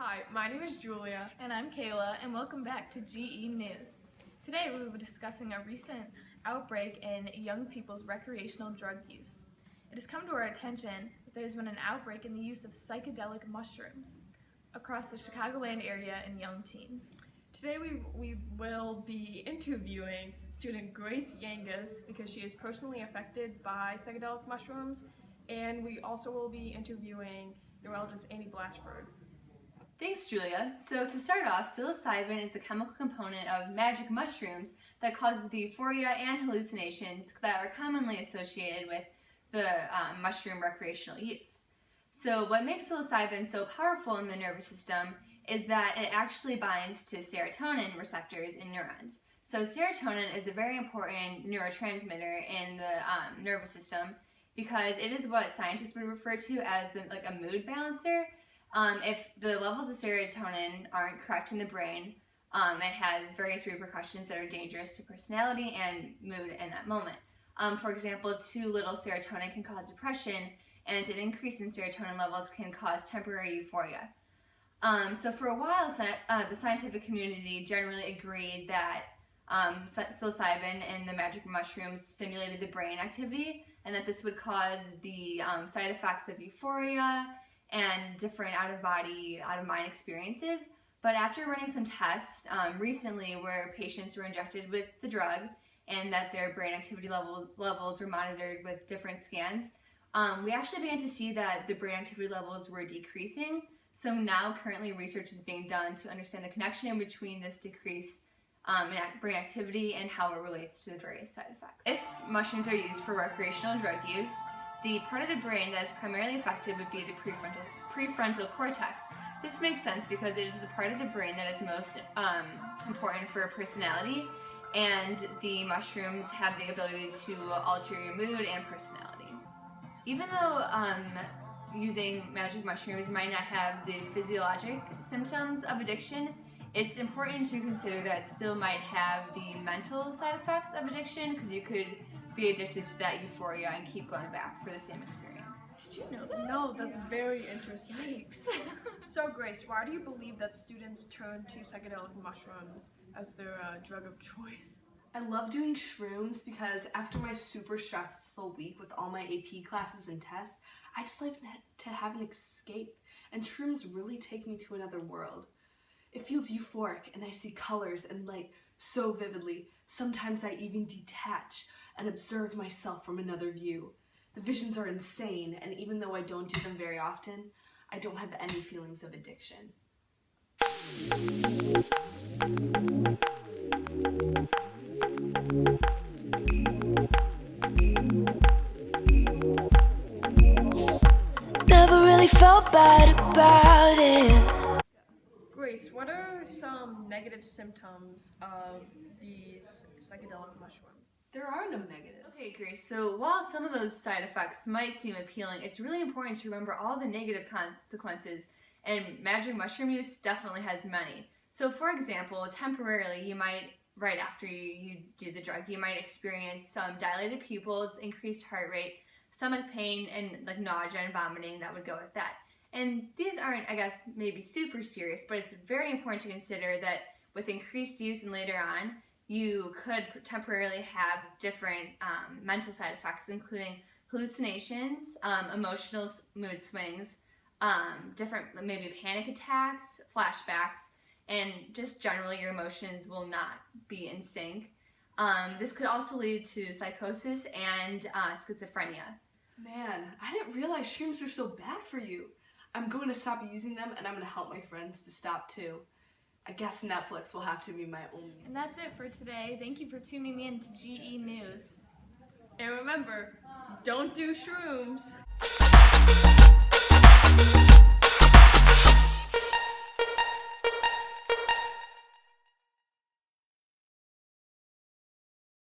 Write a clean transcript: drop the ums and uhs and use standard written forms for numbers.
Hi, my name is Julia. And I'm Kayla, and welcome back to GE News. Today we will be discussing a recent outbreak in young people's recreational drug use. It has come to our attention that there has been an outbreak in the use of psychedelic mushrooms across the Chicagoland area in young teens. Today we will be interviewing student Grace Yangas because she is personally affected by psychedelic mushrooms, and we also will be interviewing neurologist Amy Blatchford. Thanks, Julia. So to start off, psilocybin is the chemical component of magic mushrooms that causes the euphoria and hallucinations that are commonly associated with the mushroom recreational use. So what makes psilocybin so powerful in the nervous system is that it actually binds to serotonin receptors in neurons. So serotonin is a very important neurotransmitter in the nervous system because it is what scientists would refer to as like a mood balancer. If the levels of serotonin aren't correct in the brain, it has various repercussions that are dangerous to personality and mood in that moment. For example, too little serotonin can cause depression, and an increase in serotonin levels can cause temporary euphoria. So for a while, the scientific community generally agreed that psilocybin and the magic mushrooms stimulated the brain activity, and that this would cause the side effects of euphoria and different out-of-body, out-of-mind experiences. But after running some tests recently where patients were injected with the drug and that their brain activity levels were monitored with different scans, we actually began to see that the brain activity levels were decreasing. So now currently research is being done to understand the connection between this decrease in brain activity and how it relates to the various side effects. If mushrooms are used for recreational drug use, the part of the brain that is primarily affected would be the prefrontal cortex. This makes sense because it is the part of the brain that is most important for personality, and the mushrooms have the ability to alter your mood and personality. Even though using magic mushrooms might not have the physiologic symptoms of addiction, it's important to consider that it still might have the mental side effects of addiction, because you could be addicted to that euphoria and keep going back for the same experience. Did you know that? No, that's very interesting. Yikes. So Grace, why do you believe that students turn to psychedelic mushrooms as their drug of choice? I love doing shrooms because after my super stressful week with all my AP classes and tests, I just like to have an escape, and shrooms really take me to another world. It feels euphoric, and I see colors and light so vividly. Sometimes I even detach and observe myself from another view. The visions are insane, and even though I don't do them very often, I don't have any feelings of addiction. Never really felt bad about it. Grace, what are some negative symptoms of these psychedelic mushrooms? There are no negatives. Okay, Grace, so while some of those side effects might seem appealing, it's really important to remember all the negative consequences, and magic mushroom use definitely has many. So for example, temporarily you might, right after you do the drug, you might experience some dilated pupils, increased heart rate, stomach pain, and like nausea and vomiting that would go with that. And these aren't, I guess, maybe super serious, but it's very important to consider that with increased use and later on, you could temporarily have different mental side effects, including hallucinations, emotional mood swings, different maybe panic attacks, flashbacks, and just generally your emotions will not be in sync. This could also lead to psychosis and schizophrenia. Man, I didn't realize shrooms are so bad for you. I'm going to stop using them, and I'm going to help my friends to stop too. I guess Netflix will have to be my only. And that's it for today. Thank you for tuning in to GE News. And remember, don't do shrooms.